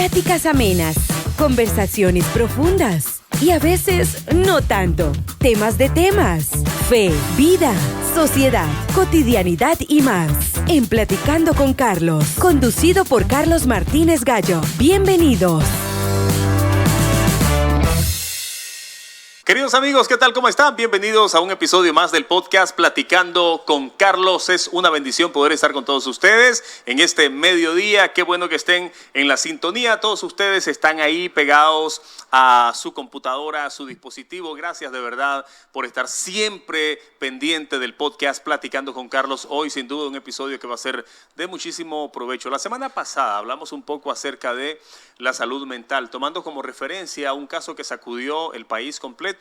Pláticas amenas, conversaciones profundas y a veces no tanto. Temas de temas, fe, vida, sociedad, cotidianidad y más. En Platicando con Carlos, conducido por Carlos Martínez Gallo. Bienvenidos. Queridos amigos, ¿qué tal? ¿Cómo están? Bienvenidos a un episodio más del podcast Platicando con Carlos. Es una bendición poder estar con todos ustedes en este mediodía. Qué bueno que estén en la sintonía. Todos ustedes están ahí pegados a su computadora, a su dispositivo. Gracias de verdad por estar siempre pendiente del podcast Platicando con Carlos. Hoy sin duda un episodio que va a ser de muchísimo provecho. La semana pasada hablamos un poco acerca de la salud mental, tomando como referencia un caso que sacudió el país completo.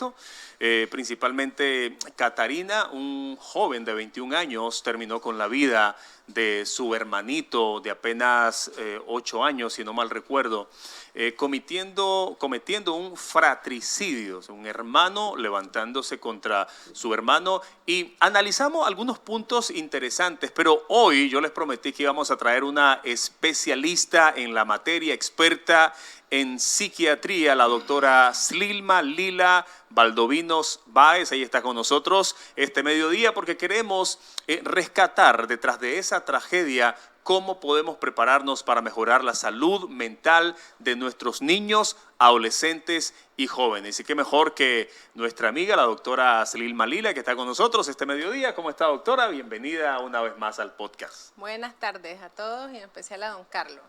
Principalmente Catarina, un joven de 21 años, terminó con la vida de su hermanito de apenas 8 años, si no mal recuerdo, cometiendo un fratricidio, un hermano levantándose contra su hermano, y analizamos algunos puntos interesantes, pero hoy yo les prometí que íbamos a traer una especialista en la materia, experta en psiquiatría, la doctora Slilma Lila Valdovinos Báez. Ella está con nosotros este mediodía porque queremos rescatar detrás de esa tragedia cómo podemos prepararnos para mejorar la salud mental de nuestros niños, adolescentes y jóvenes. Y qué mejor que nuestra amiga, la doctora Slilma Lila, que está con nosotros este mediodía. ¿Cómo está, doctora? Bienvenida una vez más al podcast. Buenas tardes a todos y en especial a don Carlos.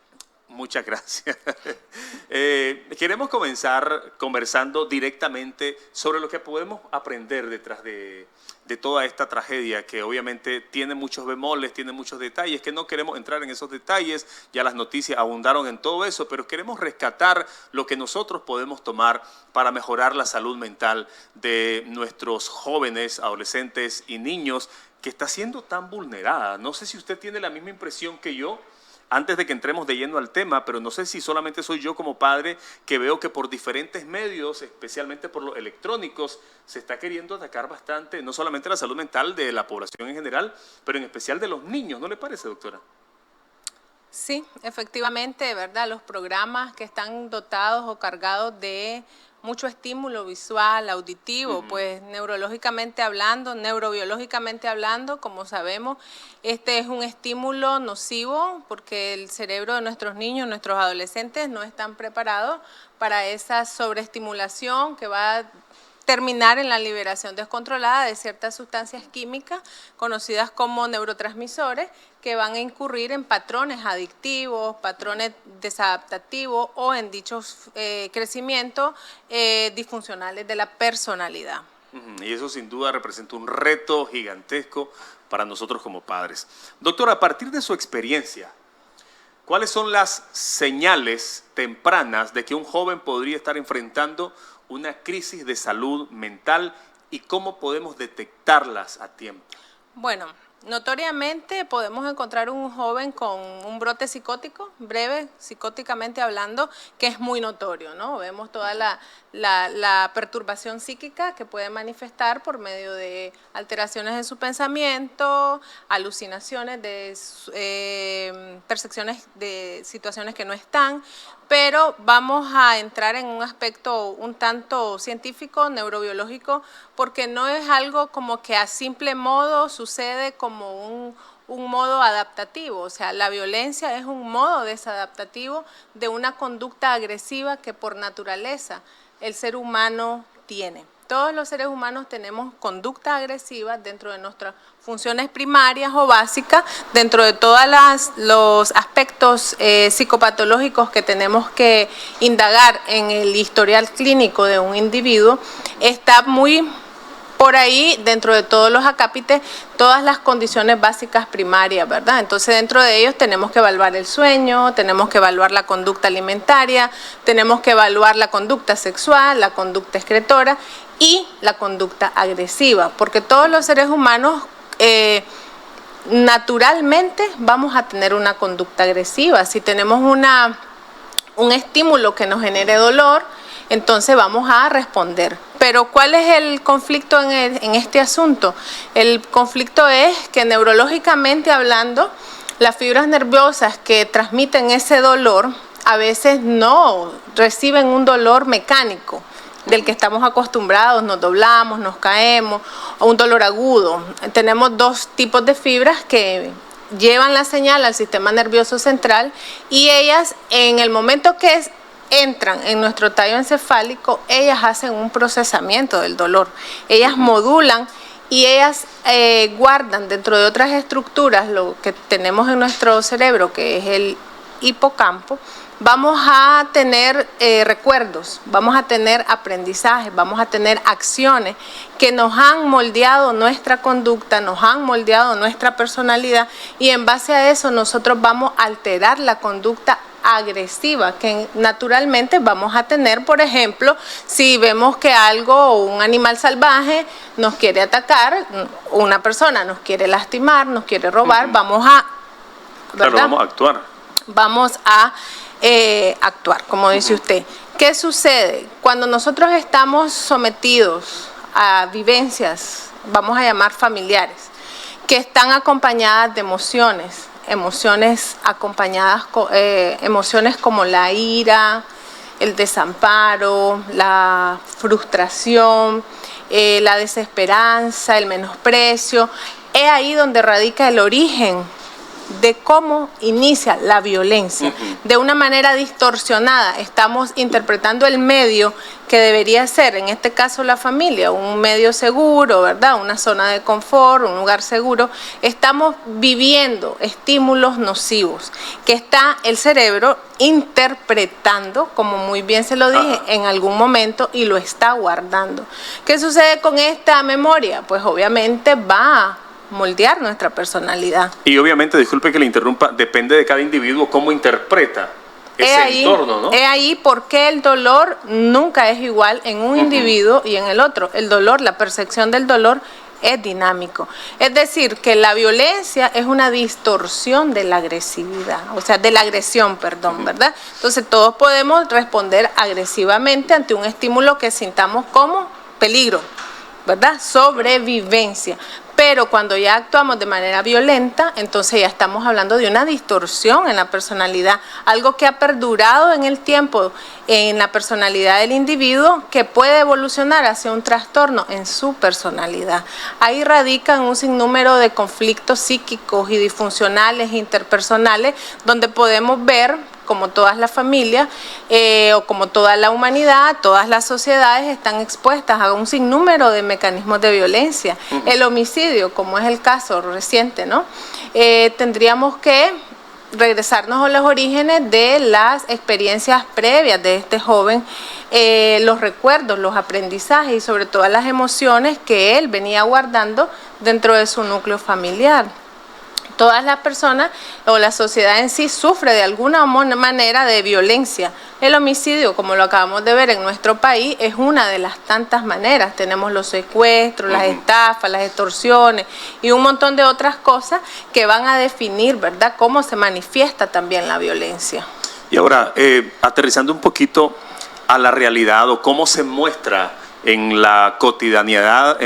Muchas gracias. Queremos comenzar conversando directamente sobre lo que podemos aprender detrás de toda esta tragedia, que obviamente tiene muchos bemoles, tiene muchos detalles, que no queremos entrar en esos detalles. Ya las noticias abundaron en todo eso, pero queremos rescatar lo que nosotros podemos tomar para mejorar la salud mental de nuestros jóvenes, adolescentes y niños, que está siendo tan vulnerada. No sé si usted tiene la misma impresión que yo, antes de que entremos de lleno al tema, pero no sé si solamente soy yo como padre que veo que por diferentes medios, especialmente por los electrónicos, se está queriendo atacar bastante, no solamente la salud mental de la población en general, pero en especial de los niños. ¿No le parece, doctora? Sí, efectivamente, ¿verdad? Los programas que están dotados o cargados de mucho estímulo visual, auditivo, pues neurológicamente hablando, neurobiológicamente hablando, como sabemos, este es un estímulo nocivo porque el cerebro de nuestros niños, nuestros adolescentes no están preparados para esa sobreestimulación que va a terminar en la liberación descontrolada de ciertas sustancias químicas conocidas como neurotransmisores, que van a incurrir en patrones adictivos, patrones desadaptativos o en dichos crecimientos disfuncionales de la personalidad. Y eso sin duda representa un reto gigantesco para nosotros como padres. Doctora, a partir de su experiencia, ¿cuáles son las señales tempranas de que un joven podría estar enfrentando una crisis de salud mental y cómo podemos detectarlas a tiempo? Bueno, notoriamente podemos encontrar un joven con un brote psicótico, breve, psicóticamente hablando, que es muy notorio, ¿no? Vemos toda la perturbación psíquica que puede manifestar por medio de alteraciones en su pensamiento, alucinaciones, percepciones de situaciones que no están, pero vamos a entrar en un aspecto un tanto científico, neurobiológico, porque no es algo como que a simple modo sucede como un modo adaptativo. O sea, la violencia es un modo desadaptativo de una conducta agresiva que por naturaleza el ser humano tiene. Todos los seres humanos tenemos conducta agresiva dentro de nuestras funciones primarias o básicas, dentro de todos los aspectos psicopatológicos que tenemos que indagar en el historial clínico de un individuo. Está muy por ahí, dentro de todos los acápites, todas las condiciones básicas primarias, ¿verdad? Entonces, dentro de ellos tenemos que evaluar el sueño, tenemos que evaluar la conducta alimentaria, tenemos que evaluar la conducta sexual, la conducta excretora y la conducta agresiva, porque todos los seres humanos naturalmente vamos a tener una conducta agresiva. Si tenemos un estímulo que nos genere dolor, entonces vamos a responder. Pero ¿cuál es el conflicto en este asunto? El conflicto es que neurológicamente hablando, las fibras nerviosas que transmiten ese dolor a veces no reciben un dolor mecánico del que estamos acostumbrados, nos doblamos, nos caemos, o un dolor agudo. Tenemos dos tipos de fibras que llevan la señal al sistema nervioso central y ellas, en el momento que entran en nuestro tallo encefálico, ellas hacen un procesamiento del dolor. Ellas modulan y ellas guardan dentro de otras estructuras lo que tenemos en nuestro cerebro, que es el hipocampo. Vamos a tener recuerdos, vamos a tener aprendizajes, vamos a tener acciones que nos han moldeado nuestra conducta, nos han moldeado nuestra personalidad, y en base a eso nosotros vamos a alterar la conducta agresiva que naturalmente vamos a tener. Por ejemplo, si vemos que un animal salvaje nos quiere atacar, una persona nos quiere lastimar, nos quiere robar, vamos a actuar. Vamos a actuar, como dice usted. ¿Qué sucede? Cuando nosotros estamos sometidos a vivencias, vamos a llamar familiares, que están acompañadas de emociones acompañadas con emociones como la ira, el desamparo, la frustración, la desesperanza, el menosprecio, es ahí donde radica el origen de cómo inicia la violencia. De una manera distorsionada estamos interpretando el medio que debería ser, en este caso la familia, un medio seguro, ¿verdad? Una zona de confort, un lugar seguro. Estamos viviendo estímulos nocivos que está el cerebro interpretando, como muy bien se lo dije, en algún momento, y lo está guardando. ¿Qué sucede con esta memoria? Pues obviamente va a moldear nuestra personalidad. Y obviamente, disculpe que le interrumpa, depende de cada individuo cómo interpreta ese entorno, ¿no? Es ahí porque el dolor nunca es igual en un individuo y en el otro. El dolor, la percepción del dolor es dinámico. Es decir, que la violencia es una distorsión de la agresividad, o sea, de la agresión, perdón, ¿verdad? Entonces todos podemos responder agresivamente ante un estímulo que sintamos como peligro, ¿verdad? Sobrevivencia. Pero cuando ya actuamos de manera violenta, entonces ya estamos hablando de una distorsión en la personalidad, algo que ha perdurado en el tiempo en la personalidad del individuo, que puede evolucionar hacia un trastorno en su personalidad. Ahí radican un sinnúmero de conflictos psíquicos y disfuncionales interpersonales, donde podemos ver como todas las familias o como toda la humanidad, todas las sociedades están expuestas a un sinnúmero de mecanismos de violencia. El homicidio, como es el caso reciente, ¿no? Tendríamos que regresarnos a los orígenes de las experiencias previas de este joven, los recuerdos, los aprendizajes y sobre todo las emociones que él venía guardando dentro de su núcleo familiar. Todas las personas o la sociedad en sí sufre de alguna manera de violencia. El homicidio, como lo acabamos de ver en nuestro país, es una de las tantas maneras. Tenemos los secuestros, las estafas, las extorsiones y un montón de otras cosas que van a definir, ¿verdad?, cómo se manifiesta también la violencia. Y ahora, aterrizando un poquito a la realidad o cómo se muestra en la cotidianidad,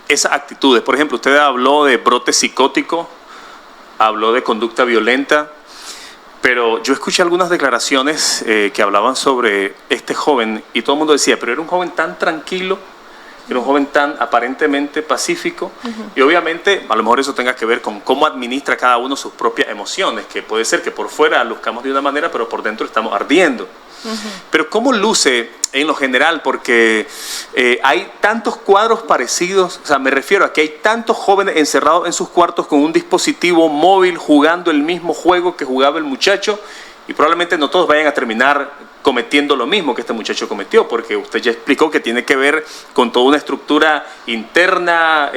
esas actitudes. Por ejemplo, usted habló de brote psicótico, habló de conducta violenta, pero yo escuché algunas declaraciones que hablaban sobre este joven y todo el mundo decía, pero era un joven tan tranquilo, era un joven tan aparentemente pacífico, y obviamente a lo mejor eso tenga que ver con cómo administra cada uno sus propias emociones, que puede ser que por fuera luzcamos de una manera, pero por dentro estamos ardiendo. Pero ¿cómo luce en lo general? Porque hay tantos cuadros parecidos, o sea, me refiero a que hay tantos jóvenes encerrados en sus cuartos con un dispositivo móvil jugando el mismo juego que jugaba el muchacho, y probablemente no todos vayan a terminar cometiendo lo mismo que este muchacho cometió, porque usted ya explicó que tiene que ver con toda una estructura interna,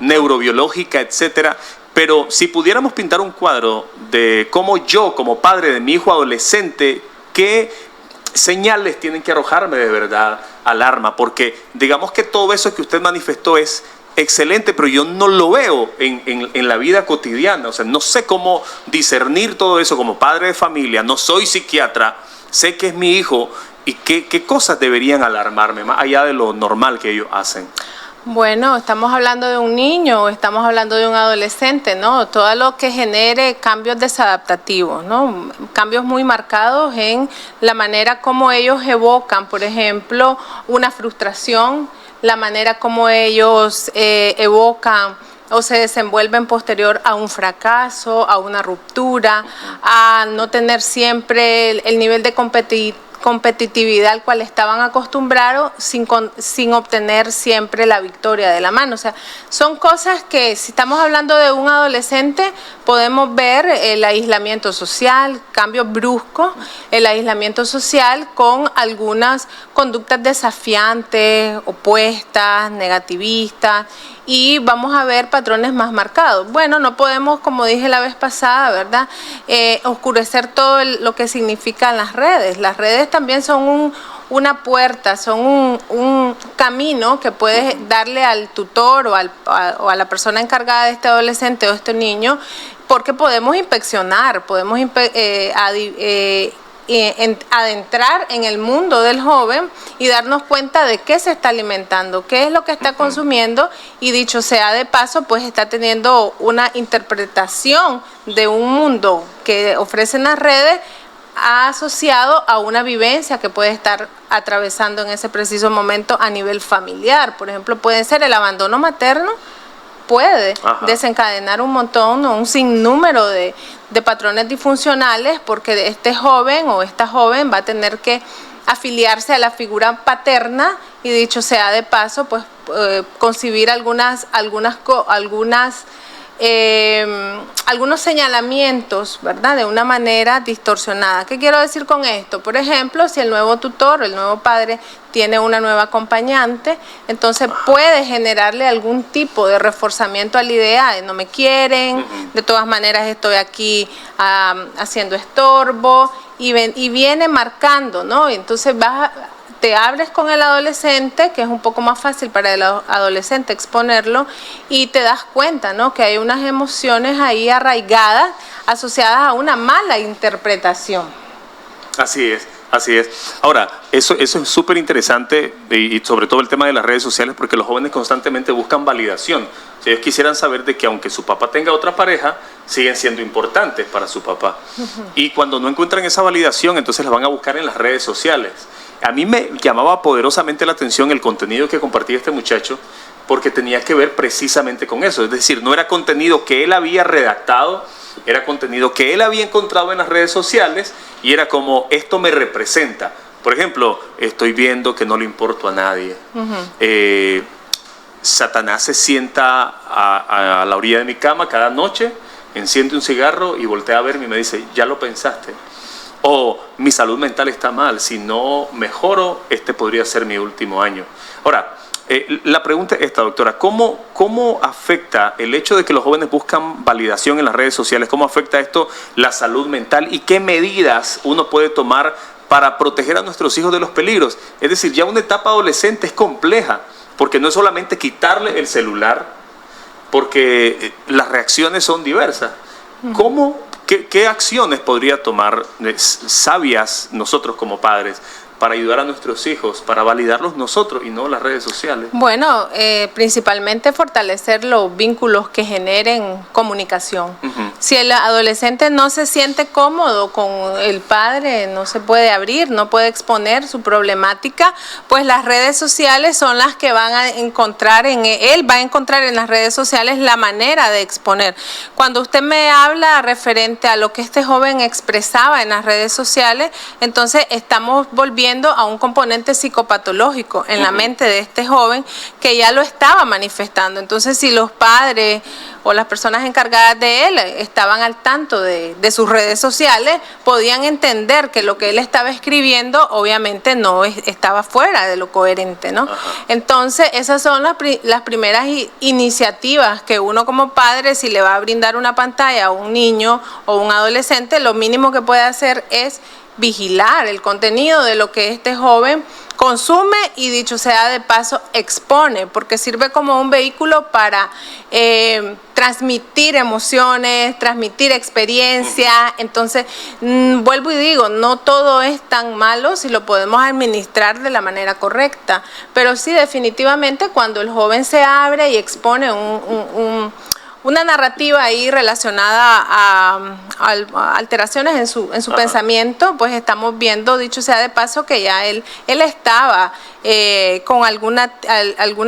neurobiológica, etcétera. Pero si pudiéramos pintar un cuadro de cómo yo, como padre de mi hijo adolescente, ¿qué señales tienen que arrojarme de verdad alarma? Porque digamos que todo eso que usted manifestó es excelente, pero yo no lo veo en la vida cotidiana. O sea, no sé cómo discernir todo eso como padre de familia, no soy psiquiatra, sé que es mi hijo y qué cosas deberían alarmarme, más allá de lo normal que ellos hacen. Bueno, estamos hablando de un niño o estamos hablando de un adolescente, ¿no? Todo lo que genere cambios desadaptativos, ¿no? Cambios muy marcados en la manera como ellos evocan, por ejemplo, una frustración, la manera como ellos evocan o se desenvuelven posterior a un fracaso, a una ruptura, a no tener siempre el nivel de competitividad al cual estaban acostumbrados sin obtener siempre la victoria de la mano. O sea, son cosas que si estamos hablando de un adolescente podemos ver el aislamiento social, cambios bruscos, el aislamiento social con algunas conductas desafiantes, opuestas, negativistas, y vamos a ver patrones más marcados. Bueno, no podemos, como dije la vez pasada, ¿verdad?, oscurecer todo lo que significan las redes. Las redes también son una puerta, son un camino que puedes darle al tutor o a la persona encargada de este adolescente o este niño, porque podemos inspeccionar, podemos adentrar en el mundo del joven y darnos cuenta de qué se está alimentando, qué es lo que está consumiendo, y dicho sea de paso, pues está teniendo una interpretación de un mundo que ofrecen las redes asociado a una vivencia que puede estar atravesando en ese preciso momento a nivel familiar. Por ejemplo, puede ser el abandono materno, puede desencadenar un montón o un sinnúmero de patrones disfuncionales, porque este joven o esta joven va a tener que afiliarse a la figura paterna y, dicho sea de paso, pues concibir algunos señalamientos, ¿verdad?, de una manera distorsionada. ¿Qué quiero decir con esto? Por ejemplo, si el nuevo tutor o el nuevo padre tiene una nueva acompañante, entonces puede generarle algún tipo de reforzamiento a la idea de no me quieren, de todas maneras estoy aquí haciendo estorbo, y viene marcando, ¿no? Y entonces te abres con el adolescente, que es un poco más fácil para el adolescente exponerlo, y te das cuenta, ¿no?, que hay unas emociones ahí arraigadas asociadas a una mala interpretación. Así es. Así es. Ahora, eso es súper interesante, y sobre todo el tema de las redes sociales, porque los jóvenes constantemente buscan validación. O sea, ellos quisieran saber de que aunque su papá tenga otra pareja, siguen siendo importantes para su papá. Y cuando no encuentran esa validación, entonces las van a buscar en las redes sociales. A mí me llamaba poderosamente la atención el contenido que compartía este muchacho, porque tenía que ver precisamente con eso. Es decir, no era contenido que él había redactado, era contenido que él había encontrado en las redes sociales, y era como, esto me representa. Por ejemplo, estoy viendo que no le importo a nadie. Satanás se sienta a la orilla de mi cama cada noche, enciende un cigarro y voltea a verme y me dice, ¿ya lo pensaste? O mi salud mental está mal, si no mejoro, este podría ser mi último año. Ahora, la pregunta es esta, doctora, ¿cómo afecta el hecho de que los jóvenes buscan validación en las redes sociales? ¿Cómo afecta esto la salud mental? ¿Y qué medidas uno puede tomar para proteger a nuestros hijos de los peligros? Es decir, ya una etapa adolescente es compleja, porque no es solamente quitarle el celular, porque las reacciones son diversas. ¿Qué acciones podría tomar sabias nosotros como padres para ayudar a nuestros hijos, para validarlos nosotros y no las redes sociales? Bueno, principalmente fortalecer los vínculos que generen comunicación. Si el adolescente no se siente cómodo con el padre, no se puede abrir, no puede exponer su problemática, pues las redes sociales son las que van a encontrar él va a encontrar en las redes sociales la manera de exponer. Cuando usted me habla referente a lo que este joven expresaba en las redes sociales, entonces estamos volviendo a un componente psicopatológico en la mente de este joven que ya lo estaba manifestando. Entonces, si los padres o las personas encargadas de él estaban al tanto de sus redes sociales, podían entender que lo que él estaba escribiendo obviamente no estaba fuera de lo coherente, ¿no? Entonces, esas son las primeras iniciativas que uno como padre, si le va a brindar una pantalla a un niño o un adolescente, lo mínimo que puede hacer es vigilar el contenido de lo que este joven consume y, dicho sea de paso, expone, porque sirve como un vehículo para transmitir emociones, transmitir experiencias. Entonces, vuelvo y digo, no todo es tan malo si lo podemos administrar de la manera correcta, pero sí, definitivamente, cuando el joven se abre y expone una narrativa ahí relacionada a alteraciones en su pensamiento, pues estamos viendo, dicho sea de paso, que ya él estaba con alguna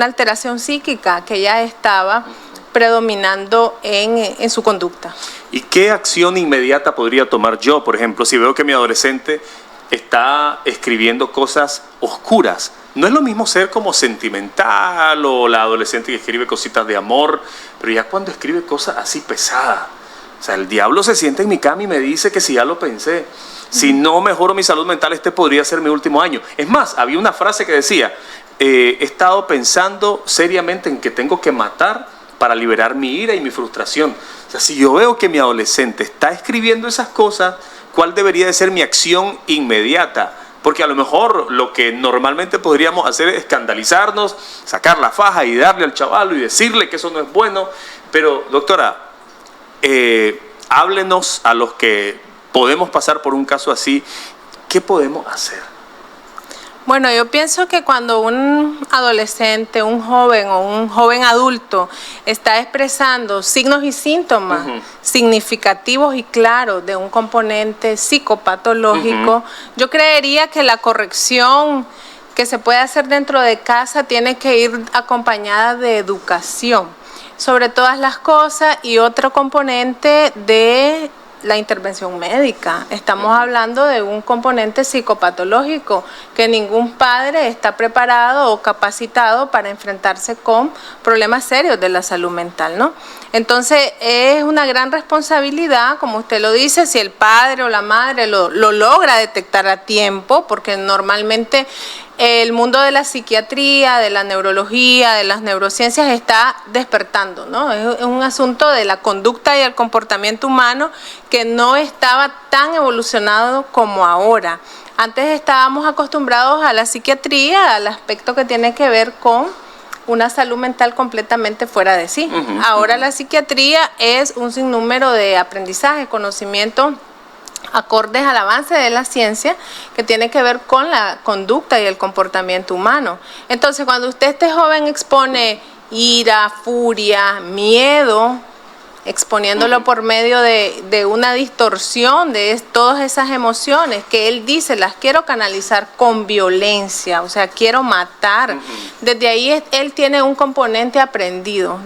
alteración psíquica, que ya estaba predominando en su conducta. ¿Y qué acción inmediata podría tomar yo, por ejemplo, si veo que mi adolescente está escribiendo cosas oscuras? No es lo mismo ser como sentimental o la adolescente que escribe cositas de amor, pero ya cuando escribe cosas así pesadas. O sea, el diablo se sienta en mi cama y me dice que si ya lo pensé, si no mejoro mi salud mental, este podría ser mi último año. Es más, había una frase que decía, he estado pensando seriamente en que tengo que matar para liberar mi ira y mi frustración. O sea, si yo veo que mi adolescente está escribiendo esas cosas, ¿cuál debería de ser mi acción inmediata? Porque a lo mejor lo que normalmente podríamos hacer es escandalizarnos, sacar la faja y darle al chavalo y decirle que eso no es bueno. Pero, doctora, háblenos a los que podemos pasar por un caso así, ¿qué podemos hacer? Bueno, yo pienso que cuando un adolescente, un joven o un joven adulto está expresando signos y síntomas significativos y claros de un componente psicopatológico, yo creería que la corrección que se puede hacer dentro de casa tiene que ir acompañada de educación, sobre todas las cosas, y otro componente de la intervención médica. Estamos hablando de un componente psicopatológico que ningún padre está preparado o capacitado para enfrentarse con problemas serios de la salud mental, ¿no? Entonces, es una gran responsabilidad, como usted lo dice, si el padre o la madre lo logra detectar a tiempo, porque normalmente el mundo de la psiquiatría, de la neurología, de las neurociencias está despertando, ¿no? Es un asunto de la conducta y el comportamiento humano que no estaba tan evolucionado como ahora. Antes estábamos acostumbrados a la psiquiatría, al aspecto que tiene que ver con una salud mental completamente fuera de sí. Ahora la psiquiatría es un sinnúmero de aprendizaje, conocimiento, acordes al avance de la ciencia, que tiene que ver con la conducta y el comportamiento humano. Entonces, cuando usted, este joven, expone ira, furia, miedo, exponiéndolo por medio de una distorsión de todas esas emociones que él dice, las quiero canalizar con violencia, o sea, quiero matar. Desde ahí él tiene un componente aprendido,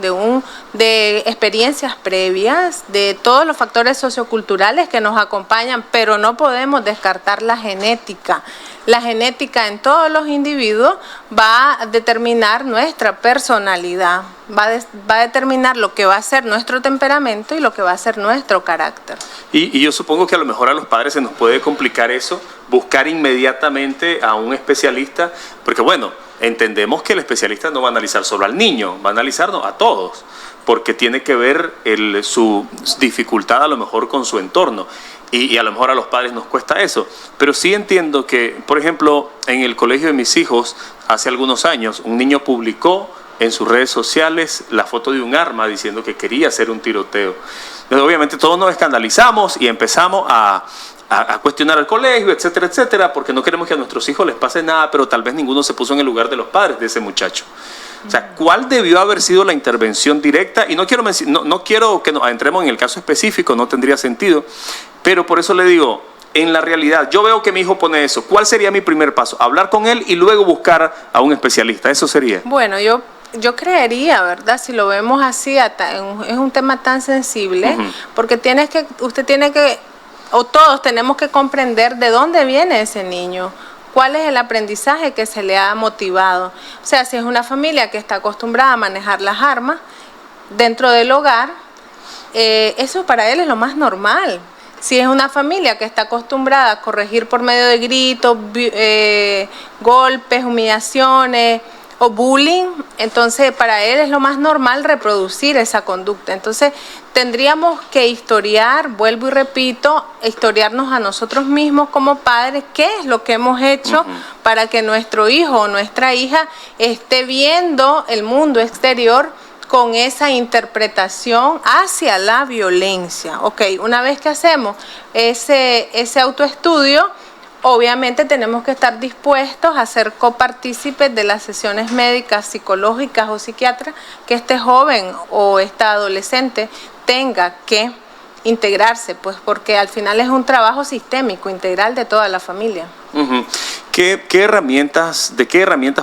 de experiencias previas, de todos los factores socioculturales que nos acompañan, pero no podemos descartar la genética. La genética en todos los individuos va a determinar nuestra personalidad, va a determinar lo que va a ser nuestro temperamento y lo que va a ser nuestro carácter. Y yo supongo que a lo mejor a los padres se nos puede complicar eso, buscar inmediatamente a un especialista, porque bueno, entendemos que el especialista no va a analizar solo al niño, va a analizarnos a todos, porque tiene que ver su dificultad a lo mejor con su entorno. Y a lo mejor a los padres nos cuesta eso, pero sí entiendo que, por ejemplo, en el colegio de mis hijos, hace algunos años, un niño publicó en sus redes sociales la foto de un arma diciendo que quería hacer un tiroteo. Entonces, obviamente todos nos escandalizamos y empezamos a cuestionar al colegio, etcétera, etcétera, porque no queremos que a nuestros hijos les pase nada, pero tal vez ninguno se puso en el lugar de los padres de ese muchacho. O sea, ¿cuál debió haber sido la intervención directa? Y no quiero que nos adentremos en el caso específico, no tendría sentido, pero por eso le digo, en la realidad, yo veo que mi hijo pone eso. ¿Cuál sería mi primer paso? Hablar con él y luego buscar a un especialista. ¿Eso sería? Bueno, yo creería, ¿verdad? Si lo vemos así, es un tema tan sensible, porque usted tiene que, o todos tenemos que comprender de dónde viene ese niño. ¿Cuál es el aprendizaje que se le ha motivado? O sea, si es una familia que está acostumbrada a manejar las armas dentro del hogar, eso para él es lo más normal. Si es una familia que está acostumbrada a corregir por medio de gritos, golpes, humillaciones, o bullying, entonces para él es lo más normal reproducir esa conducta. Entonces tendríamos que historiar, vuelvo y repito, historiarnos a nosotros mismos como padres, qué es lo que hemos hecho para que nuestro hijo o nuestra hija esté viendo el mundo exterior con esa interpretación hacia la violencia. Ok, una vez que hacemos ese autoestudio, obviamente tenemos que estar dispuestos a ser copartícipes de las sesiones médicas, psicológicas o psiquiátricas que este joven o esta adolescente tenga que integrarse, pues porque al final es un trabajo sistémico, integral de toda la familia. ¿De qué herramientas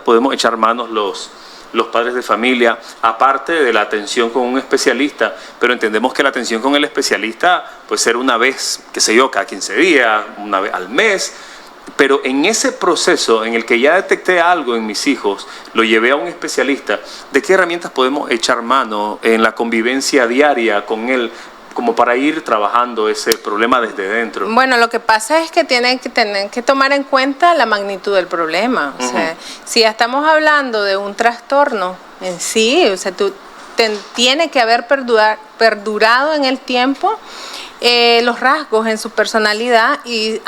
podemos echar manos los padres de familia, aparte de la atención con un especialista? Pero entendemos que la atención con el especialista puede ser una vez, qué sé yo, cada 15 días, una vez al mes, pero en ese proceso en el que ya detecté algo en mis hijos, lo llevé a un especialista, ¿de qué herramientas podemos echar mano en la convivencia diaria con él, como para ir trabajando ese problema desde dentro? Bueno, lo que pasa es que tienen que tomar en cuenta la magnitud del problema. O sea, si ya estamos hablando de un trastorno en sí, o sea, tiene que haber perdurado en el tiempo los rasgos en su personalidad y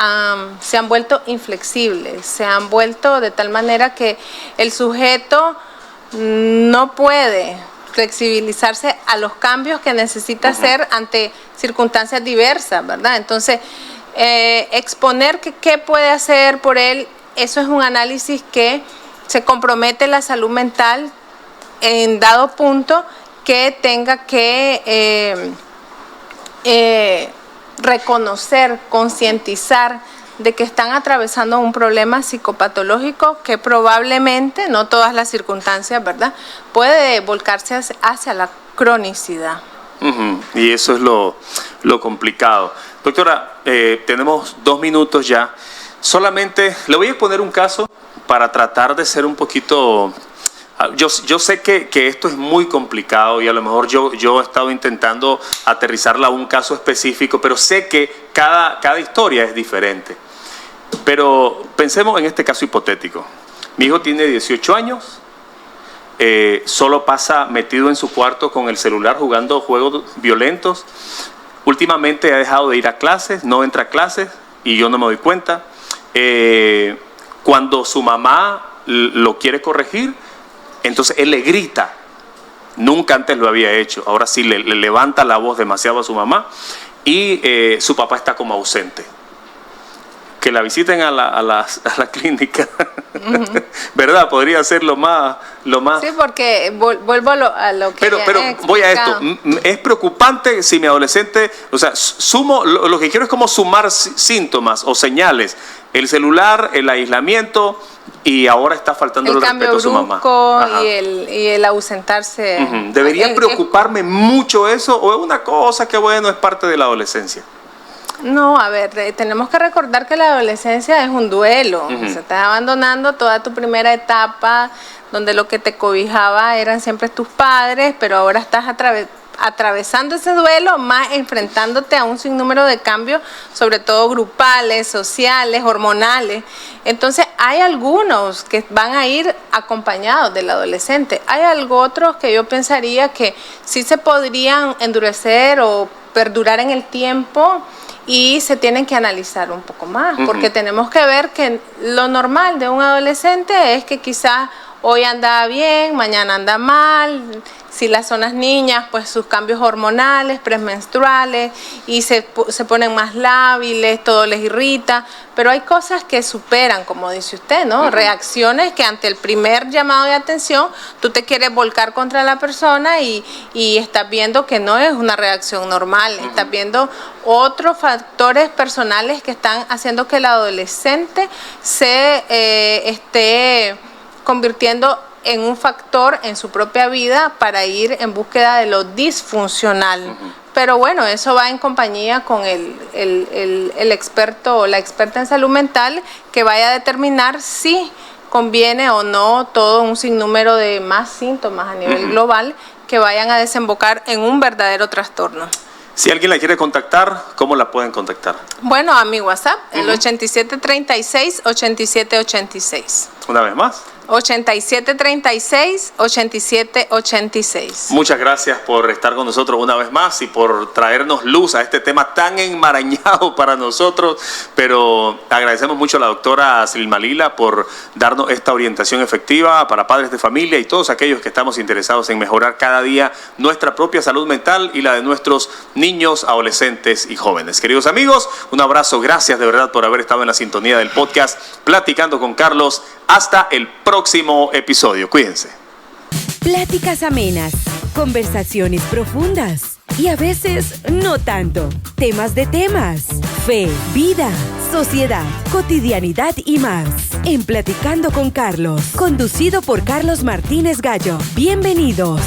se han vuelto inflexibles, se han vuelto de tal manera que el sujeto no puede flexibilizarse a los cambios que necesita hacer ante circunstancias diversas, ¿verdad? Entonces, exponer qué puede hacer por él, eso es un análisis que se compromete la salud mental en dado punto que tenga que reconocer, concientizar de que están atravesando un problema psicopatológico que probablemente, no todas las circunstancias, ¿verdad?, puede volcarse hacia la cronicidad. Y eso es lo complicado. Doctora, tenemos 2 minutos ya. Solamente le voy a poner un caso para tratar de ser un poquito... Yo sé que esto es muy complicado y a lo mejor yo he estado intentando aterrizarla a un caso específico, pero sé que cada historia es diferente. Pero pensemos en este caso hipotético. Mi hijo tiene 18 años, solo pasa metido en su cuarto con el celular jugando juegos violentos. Últimamente ha dejado de ir a clases, no entra a clases y yo no me doy cuenta. Cuando su mamá lo quiere corregir, entonces él le grita. Nunca antes lo había hecho. Ahora sí le levanta la voz demasiado a su mamá y su papá está como ausente. Que la visiten a la clínica, ¿verdad? Podría ser lo más... Sí, porque vuelvo a lo que... Pero voy a esto. Es preocupante si mi adolescente... O sea, lo que quiero es como sumar síntomas o señales. El celular, el aislamiento y ahora está faltando el respeto a su mamá. Y el ausentarse. ¿Debería preocuparme mucho eso o es una cosa que, bueno, es parte de la adolescencia? No, a ver, tenemos que recordar que la adolescencia es un duelo. Se estás abandonando toda tu primera etapa, donde lo que te cobijaba eran siempre tus padres, pero ahora estás atravesando ese duelo, más enfrentándote a un sinnúmero de cambios, sobre todo grupales, sociales, hormonales. Entonces, hay algunos que van a ir acompañados del adolescente. Hay otros que yo pensaría que sí se podrían endurecer o perdurar en el tiempo, y se tienen que analizar un poco más, porque tenemos que ver que lo normal de un adolescente es que quizás hoy anda bien, mañana anda mal. Si las son las niñas, pues sus cambios hormonales, premenstruales, y se ponen más lábiles, todo les irrita, pero hay cosas que superan, como dice usted, ¿no? Reacciones que ante el primer llamado de atención, tú te quieres volcar contra la persona y estás viendo que no es una reacción normal, estás viendo otros factores personales que están haciendo que el adolescente se esté convirtiendo en un factor en su propia vida para ir en búsqueda de lo disfuncional. Pero bueno, eso va en compañía con el experto o la experta en salud mental que vaya a determinar si conviene o no todo un sinnúmero de más síntomas a nivel global que vayan a desembocar en un verdadero trastorno. Si alguien la quiere contactar, ¿cómo la pueden contactar? Bueno, a mi WhatsApp, el 8736-8786. Una vez más. 8736-8786. Muchas gracias por estar con nosotros una vez más y por traernos luz a este tema tan enmarañado para nosotros, pero agradecemos mucho a la doctora Silma Lila por darnos esta orientación efectiva para padres de familia y todos aquellos que estamos interesados en mejorar cada día nuestra propia salud mental y la de nuestros niños, adolescentes y jóvenes. Queridos amigos, un abrazo, gracias de verdad por haber estado en la sintonía del podcast Platicando con Carlos. Hasta el próximo episodio. Cuídense. Pláticas amenas, conversaciones profundas y a veces no tanto. Temas de temas, fe, vida, sociedad, cotidianidad y más. En Platicando con Carlos, conducido por Carlos Martínez Gallo. Bienvenidos.